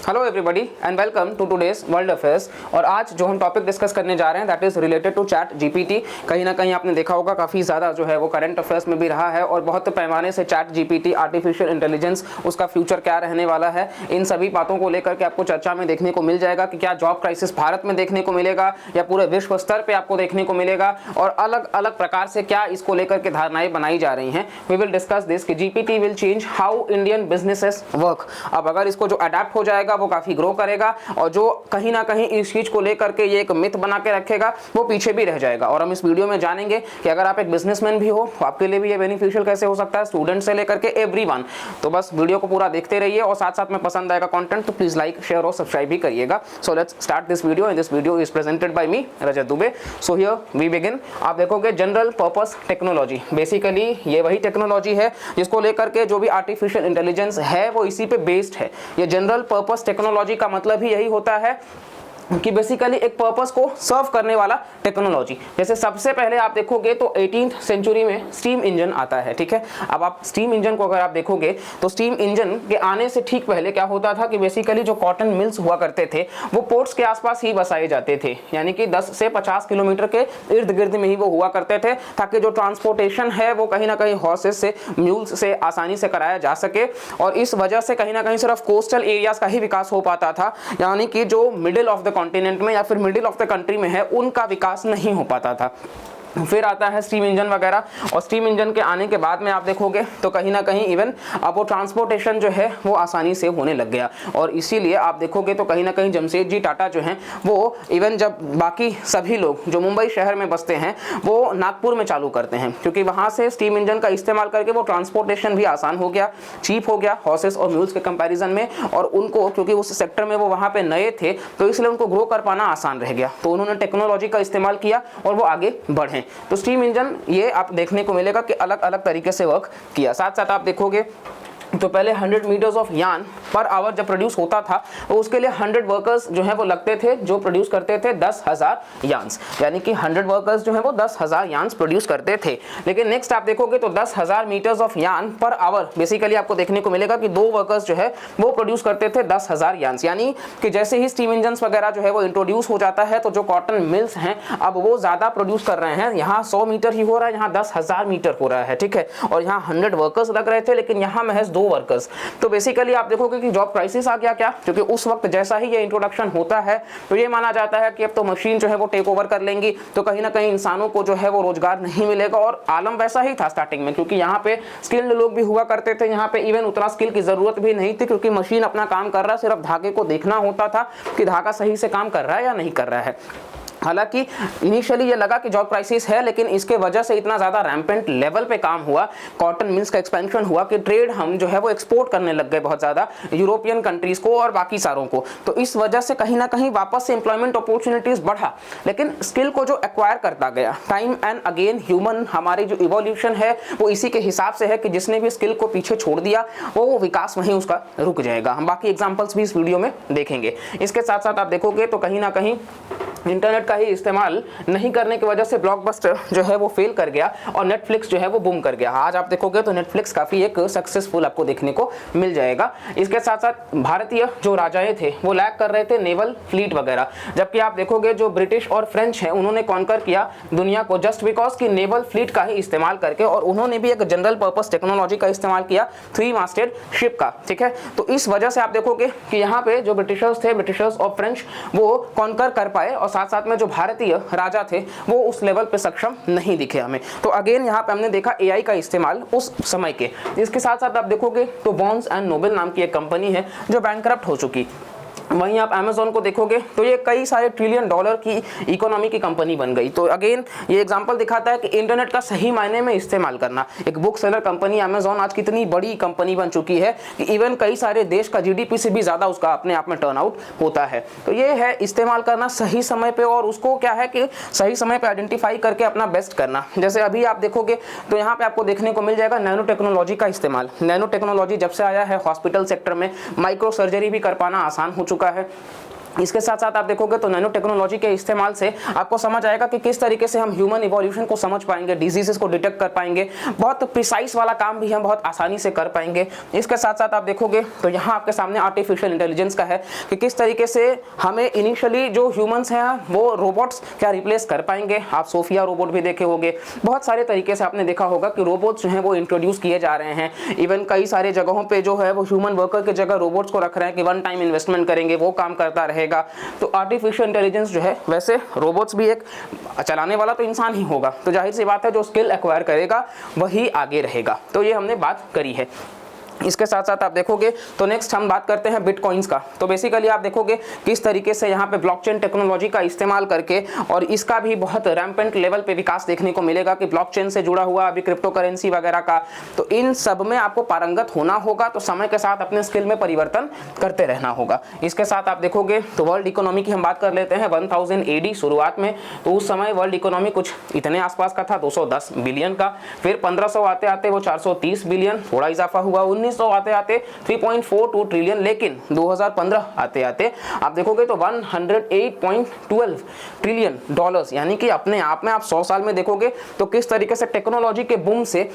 Hello everybody and welcome to today's world affairs. और आज जो हम टॉपिक डिस्कस करने जा रहे हैं that is related to chat GPT. कहीं ना कहीं आपने देखा होगा काफ़ी ज़्यादा जो है वो करंट अफेयर्स में भी रहा है और बहुत पैमाने से चैट जीपीटी, आर्टिफिशियल इंटेलिजेंस, उसका फ्यूचर क्या रहने वाला है, इन सभी बातों को लेकर के आपको चर्चा में देखने को मिल जाएगा कि क्या जॉब क्राइसिस भारत में देखने को मिलेगा या पूरे विश्व स्तर पर आपको देखने को मिलेगा और अलग अलग प्रकार से क्या इसको लेकर के धारणाएं बनाई जा रही हैं। वी विल डिस्कस दिस कि GPT will change how Indian businesses work. अब अगर इसको जो अडेप्ट हो जाएगा वो काफी ग्रो करेगा और जो कहीं ना कहीं इस चीज को लेकर के ये एक मिथ बना के रखेगा वो पीछे भी रह जाएगा। और हम इस वीडियो में जानेंगे कि अगर आप एक बिजनेसमैन भी हो तो आपके लिए भी ये बेनिफिशियल कैसे हो सकता है, स्टूडेंट से लेकर के एवरीवन। तो बस वीडियो को पूरा देखते रहिए और साथ साथ में पसंद आएगा कंटेंट तो प्लीज लाइक, शेयर और सब्सक्राइब भी करिएगा। So let's start this video and this video is presented by me Rajat Dubey. So here we begin. आप देखोगे जनरल पर्पस टेक्नोलॉजी, बेसिकली ये वही टेक्नोलॉजी है जिसको लेकर के जो भी आर्टिफिशियल इंटेलिजेंस है वो इसी पे बेस्ड है। ये जनरल पर्पस टेक्नोलॉजी का मतलब ही यही होता है कि बेसिकली एक पर्पस को सर्व करने वाला टेक्नोलॉजी। जैसे सबसे पहले आप देखोगे तो 18th सेंचुरी में स्टीम इंजन आता है, ठीक है। अब आप स्टीम इंजन को अगर आप देखोगे तो स्टीम इंजन के आने से ठीक पहले क्या होता था कि बेसिकली जो कॉटन मिल्स हुआ करते थे वो पोर्ट्स के आसपास ही बसाए जाते थे, यानी कि 10 से 50 किलोमीटर के इर्द गिर्द में ही वो हुआ करते थे ताकि जो ट्रांसपोर्टेशन है वो कहीं ना कहीं हॉर्सेस से, म्यूल्स से आसानी से कराया जा सके। और इस वजह से कहीं ना कहीं सिर्फ कोस्टल एरियाज का ही विकास हो पाता था, यानी कि जो मिडिल ऑफ द कॉन्टिनेंट में या फिर मिडिल ऑफ द कंट्री में है उनका विकास नहीं हो पाता था। फिर आता है स्टीम इंजन वगैरह और स्टीम इंजन के आने के बाद में आप देखोगे तो कहीं ना कहीं इवन अब वो ट्रांसपोर्टेशन जो है वो आसानी से होने लग गया। और इसीलिए आप देखोगे तो कहीं ना कहीं जमशेदजी टाटा जो हैं वो इवन जब बाकी सभी लोग जो मुंबई शहर में बसते हैं वो नागपुर में चालू करते हैं, क्योंकि वहाँ से स्टीम इंजन का इस्तेमाल करके वो ट्रांसपोर्टेशन भी आसान हो गया, चीप हो गया हॉर्सेस और म्यूल्स के कंपेरिजन में। और उनको क्योंकि उस सेक्टर में वो वहाँ पे नए थे तो इसलिए उनको ग्रो कर पाना आसान रह गया, तो उन्होंने टेक्नोलॉजी का इस्तेमाल किया और वो आगे बढ़े। तो स्टीम इंजन ये आप देखने को मिलेगा कि अलग अलग तरीके से वर्क किया। साथ साथ आप देखोगे तो पहले 100 metres of yarn per hour जब प्रोड्यूस होता था तो उसके लिए 100 वर्कर्स जो है वो लगते थे जो प्रोड्यूस करते थे 10,000 यार्न्स, यानी कि 100 वर्कर्स जो है वो 10,000 यार्न्स प्रोड्यूस करते थे। लेकिन नेक्स्ट आप देखोगे तो 10,000 metres of yarn per hour basically आपको देखने को मिलेगा कि 2 वर्कर्स जो है वो प्रोड्यूस करते थे 10,000 यार्न्स। यानी कि जैसे ही स्टीम इंजन वगैरह जो है वो इंट्रोड्यूस हो जाता है तो जो कॉटन मिल्स हैं अब वो ज़्यादा प्रोड्यूस कर रहे हैं। यहाँ 100 मीटर ही हो रहा है, यहाँ 10,000 मीटर हो रहा है, ठीक है। और यहाँ 100 वर्कर्स लग रहे थे लेकिन यहाँ महज 2 वर्कर्स। तो बेसिकली आप देखोगे कि जॉब क्राइसिस आ गया क्या, क्योंकि उस वक्त जैसा ही ये इंट्रोडक्शन होता है तो ये माना जाता है कि अब तो मशीन जो है वो टेक ओवर कर लेंगी, तो कहीं ना कहीं इंसानों को जो है वो रोजगार नहीं मिलेगा। और आलम वैसा ही था स्टार्टिंग में, क्योंकि यहाँ पे स्किल्ड लोग भी हुआ करते थे, यहाँ पे इवन उतना स्किल की जरूरत भी नहीं थी क्योंकि मशीन अपना काम कर रहा है, सिर्फ धागे को देखना होता था कि धागा सही से काम कर रहा है या नहीं कर रहा है। हालांकि इनिशियली ये लगा कि जॉब क्राइसिस है, लेकिन इसके वजह से इतना ज़्यादा रैम्पेंट लेवल पे काम हुआ, कॉटन मिल्स का एक्सपेंशन हुआ कि ट्रेड हम जो है वो एक्सपोर्ट करने लग गए बहुत ज़्यादा यूरोपियन कंट्रीज़ को और बाकी सारों को। तो इस वजह से कहीं ना कहीं वापस से एम्प्लॉयमेंट अपॉर्चुनिटीज़ बढ़ा, लेकिन स्किल को जो एक्वायर करता गया टाइम एंड अगेन ह्यूमन हमारी जो इवोल्यूशन है वो इसी के हिसाब से है कि जिसने भी स्किल को पीछे छोड़ दिया वो विकास वहीं उसका रुक जाएगा। हम बाकी एग्जाम्पल्स भी इस वीडियो में देखेंगे। इसके साथ साथ आप देखोगे तो कहीं ना कहीं इंटरनेट का ही इस्तेमाल नहीं करने की वजह से ब्लॉकबस्टर जो है वो फेल कर गया और नेटफ्लिक्स जो है वो बूम कर गया। आज आप देखोगे तो नेटफ्लिक्स काफ़ी एक सक्सेसफुल आपको देखने को मिल जाएगा। इसके साथ साथ भारतीय जो राजाएं थे वो लैक कर रहे थे नेवल फ्लीट वगैरह, जबकि आप देखोगे जो ब्रिटिश और फ्रेंच हैं उन्होंने कॉन्कर किया दुनिया को जस्ट बिकॉज की नेवल फ्लीट का ही इस्तेमाल करके, और उन्होंने भी एक जनरल पर्पस टेक्नोलॉजी का इस्तेमाल किया 3 मास्टेड शिप का, ठीक है। तो इस वजह से आप देखोगे कि यहाँ पे जो ब्रिटिशर्स थे, ब्रिटिशर्स और फ्रेंच, वो कॉन्कर कर पाए और साथ साथ में जो भारतीय राजा थे वो उस लेवल पे सक्षम नहीं दिखे हमें। तो अगेन यहाँ पे हमने देखा एआई का इस्तेमाल उस समय के। इसके साथ साथ आप देखोगे तो बॉर्न्स एंड नोबल नाम की एक कंपनी है जो बैंकरप्ट हो चुकी। वहीं आप अमेज़ॉन को देखोगे तो ये कई सारे ट्रिलियन डॉलर की इकोनॉमी की कंपनी बन गई। तो अगेन ये एग्जांपल दिखाता है कि इंटरनेट का सही मायने में इस्तेमाल करना। एक बुक सेलर कंपनी अमेज़ॉन आज कितनी बड़ी कंपनी बन चुकी है कि इवन कई सारे देश का जीडीपी से भी ज़्यादा उसका अपने आप में टर्नआउट होता है। तो ये है इस्तेमाल करना सही समय पर, और उसको क्या है कि सही समय पर आइडेंटिफाई करके अपना बेस्ट करना। जैसे अभी आप देखोगे तो यहाँ पर आपको देखने को मिल जाएगा नैनो टेक्नोलॉजी का इस्तेमाल। नैनो टेक्नोलॉजी जब से आया है हॉस्पिटल सेक्टर में माइक्रो सर्जरी भी कर पाना आसान हो चुका है। इसके साथ साथ आप देखोगे तो नैनो टेक्नोलॉजी के इस्तेमाल से आपको समझ आएगा कि किस तरीके से हम ह्यूमन इवोल्यूशन को समझ पाएंगे, डिजीजेस को डिटेक्ट कर पाएंगे, बहुत प्रिसाइज वाला काम भी हम बहुत आसानी से कर पाएंगे। इसके साथ साथ आप देखोगे तो यहाँ आपके सामने आर्टिफिशियल इंटेलिजेंस का है कि किस तरीके से हमें इनिशियली जो ह्यूमंस हैं वो रोबोट्स क्या रिप्लेस कर पाएंगे। आप सोफिया रोबोट भी देखे होंगे, बहुत सारे तरीके से आपने देखा होगा कि रोबोट्स जो हैं वो इंट्रोड्यूस किए जा रहे हैं। इवन कई सारे जगहों पे जो है वो ह्यूमन वर्कर की जगह रोबोट्स को रख रहे हैं कि वन टाइम इन्वेस्टमेंट करेंगे, वो काम करता रहेगा। तो आर्टिफिशियल इंटेलिजेंस जो है, वैसे रोबोट्स भी एक चलाने वाला तो इंसान ही होगा, तो जाहिर सी बात है जो स्किल एक्वायर करेगा वही आगे रहेगा। तो ये हमने बात करी है। इसके साथ साथ आप देखोगे तो नेक्स्ट हम बात करते हैं बिटकॉइंस का। तो बेसिकली आप देखोगे किस तरीके से यहाँ पे ब्लॉकचेन टेक्नोलॉजी का इस्तेमाल करके, और इसका भी बहुत रैम्पेंट लेवल पे विकास देखने को मिलेगा कि ब्लॉकचेन से जुड़ा हुआ अभी क्रिप्टो करेंसी वगैरह का, तो इन सब में आपको पारंगत होना होगा। तो समय के साथ अपने स्किल में परिवर्तन करते रहना होगा। इसके साथ आप देखोगे तो वर्ल्ड इकोनॉमी की हम बात कर लेते हैं 1000 AD शुरुआत में, तो उस समय वर्ल्ड इकोनॉमी कुछ इतने आसपास का था, 210 बिलियन का। फिर 1500 आते आते वो 430 बिलियन, थोड़ा इजाफा हुआ। 1900 आते आते 3.42 ट्रिलियन, लेकिन 2015 आते आते आप देखोगे तो 108.12 ट्रिलियन डॉलर्स, यानी कि अपने आप में आप 100 साल में देखोगे तो किस तरीके से टेक्नोलॉजी के बूम से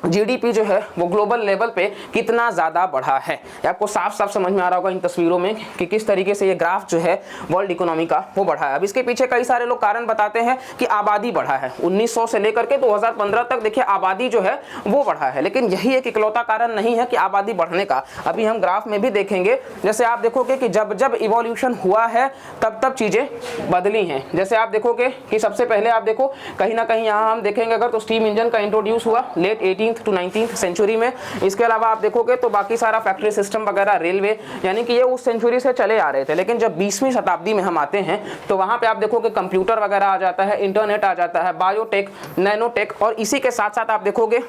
जीडीपी जो है वो ग्लोबल लेवल पे कितना ज़्यादा बढ़ा है। आपको साफ साफ समझ में आ रहा होगा इन तस्वीरों में कि किस तरीके से ये ग्राफ जो है वर्ल्ड इकोनॉमी का वो बढ़ा है। अब इसके पीछे कई सारे लोग कारण बताते हैं कि आबादी बढ़ा है। 1900 से लेकर के 2015 तक देखिए आबादी जो है वो बढ़ा है, लेकिन यही एक इकलौता कारण नहीं है कि आबादी बढ़ने का। अभी हम ग्राफ में भी देखेंगे, जैसे आप देखोगे कि जब जब इवोल्यूशन हुआ है तब तब चीज़ें बदली हैं। जैसे आप देखोगे कि सबसे पहले आप देखो कहीं ना कहीं यहाँ हम देखेंगे अगर तो स्टीम इंजन का इंट्रोड्यूस हुआ late 18th to 19th century में। इसके अलावा आप देखोगे तो बाकी सारा फैक्ट्री सिस्टम वगैरह, रेलवे, यानी कि ये उस सेंचुरी से चले आ रहे थे। लेकिन जब 20वीं शताब्दी में हम आते हैं तो वहां पे आप देखोगे कंप्यूटर वगैरह आ जाता है, इंटरनेट आ जाता है, बायोटेक, नैनोटेक, और इसी के साथ साथ आप देखोगे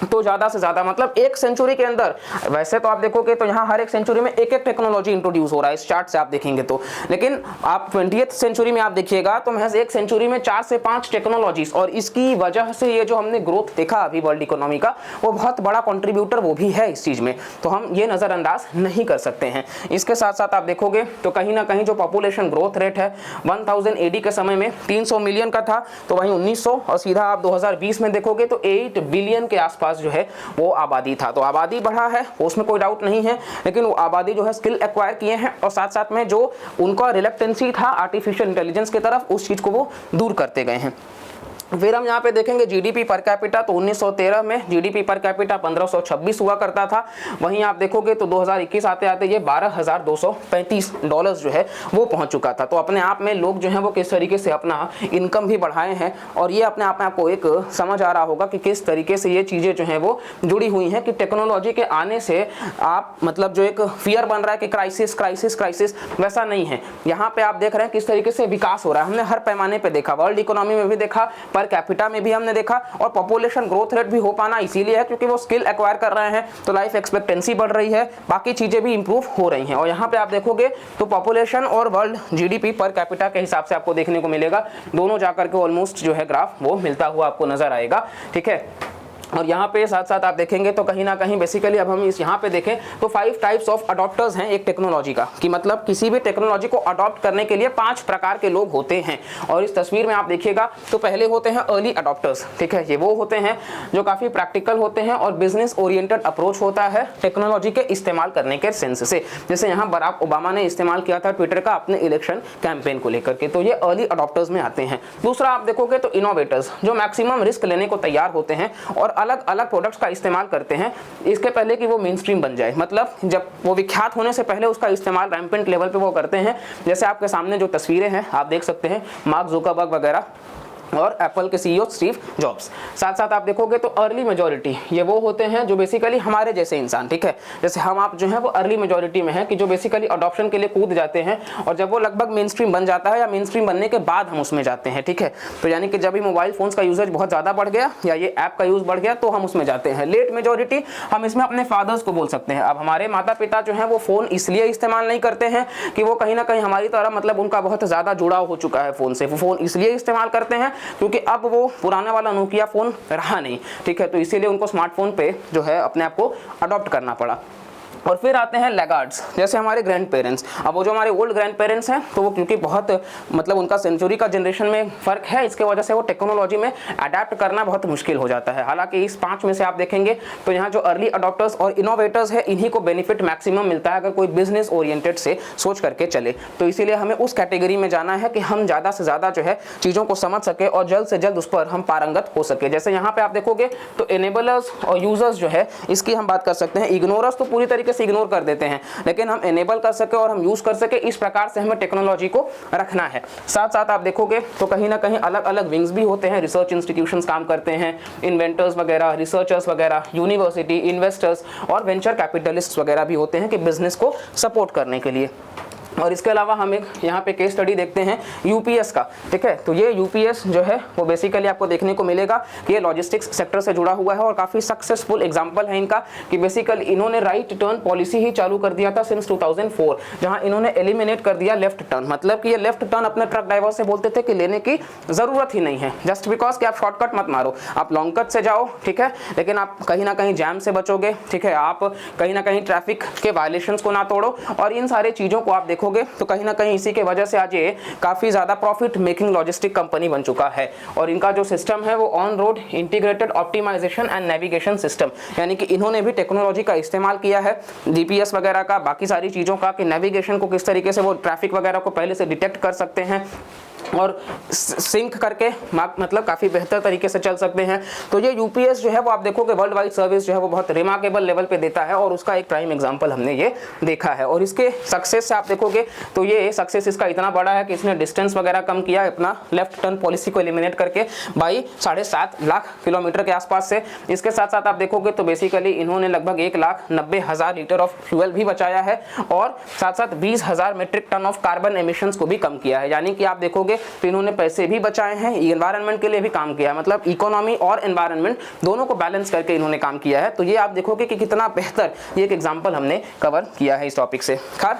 तो ज़्यादा से ज़्यादा मतलब एक सेंचुरी के अंदर, वैसे तो आप देखोगे तो यहाँ हर एक सेंचुरी में एक एक टेक्नोलॉजी इंट्रोड्यूस हो रहा है इस चार्ट से आप देखेंगे तो, लेकिन आप 20th सेंचुरी में आप देखिएगा तो महज एक सेंचुरी में 4 से 5 टेक्नोलॉजीज, और इसकी वजह से ये जो हमने ग्रोथ देखा अभी वर्ल्ड इकोनॉमी का, वो बहुत बड़ा कॉन्ट्रीब्यूटर वो भी है इस चीज़ में, तो हम ये नज़रअंदाज नहीं कर सकते हैं। इसके साथ साथ आप देखोगे तो कहीं ना कहीं जो पॉपुलेशन ग्रोथ रेट है 1000 AD के समय में 300 मिलियन का था, तो वहीं 1900 और सीधा आप 2020 में देखोगे तो 8 बिलियन के आसपास जो है वो आबादी था। तो आबादी बढ़ा है उसमें कोई डाउट नहीं है, लेकिन वो आबादी जो है स्किल एक्वायर किए हैं, और साथ साथ में जो उनका रिलेक्टेंसी था आर्टिफिशियल इंटेलिजेंस की तरफ, उस चीज को वो दूर करते गए हैं। फिर हम यहाँ पे देखेंगे जीडीपी पर कैपिटा, तो 1913 में जीडीपी पर कैपिटा 1526 हुआ करता था। वहीं आप देखोगे तो 2021 आते आते ये $12,235 जो है वो पहुंच चुका था। तो अपने आप में लोग जो हैं वो किस तरीके से अपना इनकम भी बढ़ाए हैं, और ये अपने आप में आपको एक समझ आ रहा होगा कि किस तरीके से ये चीज़ें जो हैं वो जुड़ी हुई हैं, कि टेक्नोलॉजी के आने से आप मतलब जो एक फियर बन रहा है कि क्राइसिस क्राइसिस क्राइसिस, वैसा नहीं है। यहाँ पे आप देख रहे हैं किस तरीके से विकास हो रहा है। हमने हर पैमाने पर देखा, वर्ल्ड इकोनॉमी में भी देखा, पर कैपिटा में भी हमने देखा, और पॉपुलेशन ग्रोथ रेट भी हो पाना इसीलिए है क्योंकि वो स्किल एक्वायर कर रहे हैं, तो लाइफ एक्सपेक्टेंसी बढ़ रही है, बाकी चीजें भी इंप्रूव हो रही हैं। और यहाँ पे आप देखोगे तो पॉपुलेशन और वर्ल्ड जीडीपी पर कैपिटा के हिसाब से आपको देखने को मिलेगा, दोनों जाकर के ऑलमोस्ट जो है ग्राफ वो मिलता हुआ आपको नजर आएगा, ठीक है। और यहाँ पे साथ साथ आप देखेंगे तो कहीं ना कहीं बेसिकली अब हम इस यहाँ पे देखें तो 5 टाइप्स ऑफ अडॉप्टर्स हैं एक टेक्नोलॉजी का, कि मतलब किसी भी टेक्नोलॉजी को अडॉप्ट करने के लिए 5 प्रकार के लोग होते हैं। और इस तस्वीर में आप देखिएगा तो पहले होते हैं अर्ली अडॉप्टर्स, ठीक है। ये वो होते हैं जो काफ़ी प्रैक्टिकल होते हैं और बिजनेस ओरिएंटेड अप्रोच होता है टेक्नोलॉजी के इस्तेमाल करने के सेंस से, जैसे यहाँ बराक ओबामा ने इस्तेमाल किया था ट्विटर का अपने इलेक्शन कैंपेन को लेकर के, तो ये अर्ली अडॉप्टर्स में आते हैं। दूसरा आप देखोगे तो इनोवेटर्स, जो मैक्सिमम रिस्क लेने को तैयार होते हैं और अलग अलग प्रोडक्ट्स का इस्तेमाल करते हैं इसके पहले कि वो मेन स्ट्रीम बन जाए, मतलब जब वो विख्यात होने से पहले उसका इस्तेमाल रैम्पेंट लेवल पे वो करते हैं। जैसे आपके सामने जो तस्वीरें हैं आप देख सकते हैं, मार्क जुकरबर्ग वगैरह और एप्पल के सीईओ स्टीव जॉब्स। साथ साथ आप देखोगे तो अर्ली मेजॉरिटी ये वो होते हैं जो बेसिकली हमारे जैसे इंसान, ठीक है, जैसे हम आप जो है वो अर्ली मेजॉरिटी में है, कि जो बेसिकली अडॉप्शन के लिए कूद जाते हैं, और जब वो लगभग मेन स्ट्रीम बन जाता है या मेन स्ट्रीम बनने के बाद हम उसमें जाते हैं, ठीक है। तो यानी कि जब भी मोबाइल फोन्स का यूजेज बहुत ज़्यादा बढ़ गया या ये ऐप का यूज़ बढ़ गया तो हम उसमें जाते हैं। लेट मेजॉरिटी हम इसमें अपने फादर्स को बोल सकते हैं। अब हमारे माता पिता जो हैं वो फ़ोन इसलिए इस्तेमाल नहीं करते हैं कि वो कहीं ना कहीं हमारी तरह मतलब उनका बहुत ज़्यादा जुड़ाव हो चुका है फ़ोन से, वो फ़ोन इसलिए इस्तेमाल करते हैं क्योंकि अब वो पुराना वाला नोकिया फ़ोन रहा नहीं, ठीक है, तो इसीलिए उनको स्मार्टफोन पे जो है अपने आप को अडॉप्ट करना पड़ा। और फिर आते हैं लैगार्ड्स, जैसे हमारे ग्रैंड पेरेंट्स। अब वो जो हमारे ओल्ड ग्रैंड पेरेंट्स हैं तो वो क्योंकि बहुत मतलब उनका सेंचुरी का जनरेशन में फ़र्क है, इसके वजह से वो टेक्नोलॉजी में अडेप्ट करना बहुत मुश्किल हो जाता है। हालांकि इस 5 में से आप देखेंगे तो यहाँ जो अर्ली अडॉप्टर्स और इनोवेटर्स है इन्हीं को बेनिफिट मैक्सिमम मिलता है अगर कोई बिजनेस ओरिएंटेड से सोच करके चले। तो इसीलिए हमें उस कैटेगरी में जाना है कि हम ज़्यादा से ज़्यादा जो है चीज़ों को समझ सके और जल्द से जल्द उस पर हम पारंगत हो सके। जैसे यहाँ पे आप देखोगे तो एनेबलर्स और यूजर्स जो है इसकी हम बात कर सकते हैं। इग्नोरर्स तो पूरी तरीके से इग्नोर कर देते हैं, लेकिन हम एनेबल कर सके और हम यूज कर सके, इस प्रकार से हमें टेक्नोलॉजी को रखना है। साथ साथ आप देखोगे तो कहीं ना कहीं अलग अलग विंग्स भी होते हैं। रिसर्च इंस्टीट्यूशंस काम करते हैं, इन्वेंटर्स वगैरह, रिसर्चर्स वगैरह, यूनिवर्सिटी, इन्वेस्टर्स और वेंचर कैपिटलिस्ट वगैरह भी होते हैं कि बिजनेस को सपोर्ट करने के लिए। और इसके अलावा हम एक यहाँ पे केस स्टडी देखते हैं यूपीएस का, ठीक है। तो ये यूपीएस जो है वो बेसिकली आपको देखने को मिलेगा कि ये लॉजिस्टिक्स सेक्टर से जुड़ा हुआ है और काफ़ी सक्सेसफुल एग्जांपल है इनका कि बेसिकली इन्होंने राइट टर्न पॉलिसी ही चालू कर दिया था सिंस 2004, जहाँ इन्होंने एलिमिनेट कर दिया लेफ्ट टर्न। मतलब कि ये लेफ्ट टर्न अपने ट्रक ड्राइवर से बोलते थे कि लेने की ज़रूरत ही नहीं है, जस्ट बिकॉज कि आप शॉर्टकट मत मारो, आप लॉन्ग कट से जाओ, ठीक है, लेकिन आप कहीं ना कहीं जैम से बचोगे, ठीक है, आप कहीं ना कहीं ट्रैफिक के वायलेशंस को ना तोड़ो। और इन सारी चीज़ों को आप देखोगे तो कहीं ना कहीं इसी के वजह से आज ये काफ़ी ज़्यादा प्रॉफिट मेकिंग लॉजिस्टिक कंपनी बन चुका है। और इनका जो सिस्टम है वो on road integrated optimisation and navigation system, यानी कि इन्होंने भी टेक्नोलॉजी का इस्तेमाल किया है, जीपीएस वगैरह का, बाकी सारी चीज़ों का, कि नेविगेशन को किस तरीके से वो ट्रैफिक वगैरह को पहले से डिटेक्ट कर सकते हैं और सिंक करके मतलब काफ़ी बेहतर तरीके से चल सकते हैं। तो ये यूपीएस जो है वो आप देखोगे वर्ल्ड वाइड सर्विस जो है वो बहुत रिमार्केबल लेवल पे देता है और उसका एक प्राइम एग्जांपल हमने ये देखा है। और इसके सक्सेस से आप देखोगे तो ये सक्सेस इसका इतना बड़ा है कि इसने डिस्टेंस वगैरह कम किया अपना लेफ्ट टर्न पॉलिसी को एलिमिनेट करके बाई 7.5 लाख किलोमीटर के आसपास से। इसके साथ साथ आप देखोगे तो बेसिकली इन्होंने लगभग 1,90,000 लीटर ऑफ फ्यूल भी बचाया है और साथ साथ 20,000 metric ton of carbon emissions को भी कम किया है। यानी कि आप देखोगे तो इन्होंने पैसे भी बचाए हैं, एनवायरनमेंट के लिए भी काम किया है, मतलब इकोनॉमी और एनवायरनमेंट दोनों को बैलेंस करके इन्होंने काम किया है। तो ये आप देखोगे कि कितना बेहतर ये एक एग्जांपल हमने कवर किया है इस टॉपिक से। खैर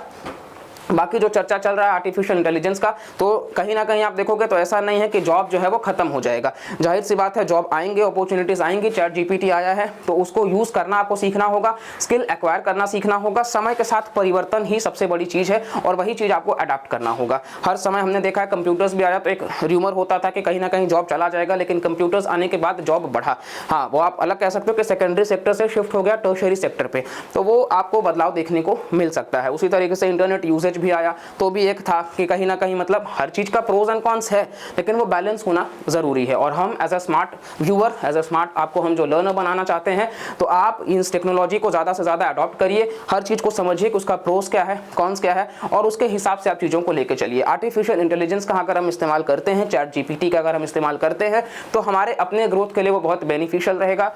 बाकी जो चर्चा चल रहा है आर्टिफिशियल इंटेलिजेंस का, तो कहीं ना कहीं आप देखोगे तो ऐसा नहीं है कि जॉब जो है वो खत्म हो जाएगा। जाहिर सी बात है जॉब आएंगे, अपॉर्चुनिटीज आएंगी। चैट जीपीटी आया है तो उसको यूज करना आपको सीखना होगा, स्किल एक्वायर करना सीखना होगा। समय के साथ परिवर्तन ही सबसे बड़ी चीज है और वही चीज आपको अडाप्ट करना होगा। हर समय हमने देखा है कंप्यूटर्स भी आया तो एक र्यूमर होता था कि कहीं ना कहीं जॉब चला जाएगा, लेकिन कंप्यूटर्स आने के बाद जॉब बढ़ा। हाँ, वो आप अलग कह सकते हो कि सेकेंडरी सेक्टर से शिफ्ट हो गया टर्शियरी सेक्टर पे, तो वो आपको बदलाव देखने को मिल सकता है। उसी तरीके से इंटरनेट यूजेज भी आया तो भी एक था कि कहीं ना कहीं मतलब हर चीज का प्रोज एंड कॉन्स है, लेकिन वो बैलेंस होना जरूरी है। और हम as a smart viewer, as a smart आपको हम जो लर्नर बनाना चाहते हैं, तो आप इस टेक्नोलॉजी को ज़्यादा से ज़्यादा अडॉप्ट करिए, हर चीज़ को समझिए कि उसका प्रोज क्या है, कॉन्स क्या है, और उसके हिसाब से आप चीज़ों को लेकर चलिए। आर्टिफिशियल इंटेलिजेंस का अगर हम इस्तेमाल करते हैं, चैट जीपीटी का अगर हम इस्तेमाल करते हैं, तो हमारे अपने ग्रोथ के लिए वो बहुत बेनिफिशियल रहेगा।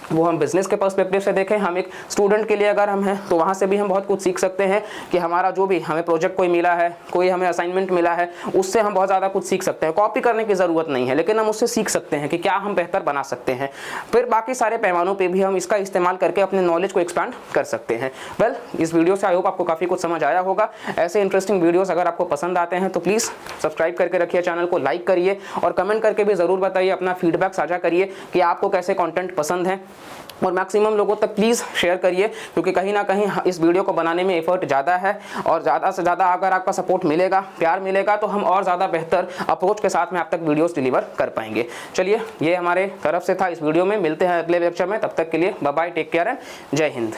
वो हम बिजनेस के पर्सपेक्टिव से देखें, हम एक स्टूडेंट के लिए अगर हम हैं तो वहाँ से भी हम बहुत कुछ सीख सकते हैं कि हमारा जो भी हमें प्रोजेक्ट कोई मिला है, कोई हमें असाइनमेंट मिला है, उससे हम बहुत ज़्यादा कुछ सीख सकते हैं। कॉपी करने की ज़रूरत नहीं है, लेकिन हम उससे सीख सकते हैं कि क्या हम बेहतर बना सकते हैं। फिर बाकी सारे पैमानों पर भी हम इसका इस्तेमाल करके अपने नॉलेज को एक्सपैंड कर सकते हैं। वेल, इस वीडियो से आई होप आपको काफ़ी कुछ समझ आया होगा। ऐसे इंटरेस्टिंग वीडियोज़ अगर आपको पसंद आते हैं तो प्लीज़ सब्सक्राइब करके रखिए, चैनल को लाइक करिए और कमेंट करके भी ज़रूर बताइए, अपना फीडबैक साझा करिए कि आपको कैसे कंटेंट पसंद है, और मैक्सिमम लोगों तक प्लीज़ शेयर करिए, क्योंकि कहीं ना कहीं इस वीडियो को बनाने में एफर्ट ज़्यादा है और ज़्यादा से ज़्यादा अगर आपका सपोर्ट मिलेगा, प्यार मिलेगा, तो हम और ज़्यादा बेहतर अप्रोच के साथ में आप तक वीडियोस डिलीवर कर पाएंगे। चलिए, ये हमारे तरफ से था इस वीडियो में। मिलते हैं अगले लेक्चर में, तब तक के लिए bye bye, take care and जय हिंद।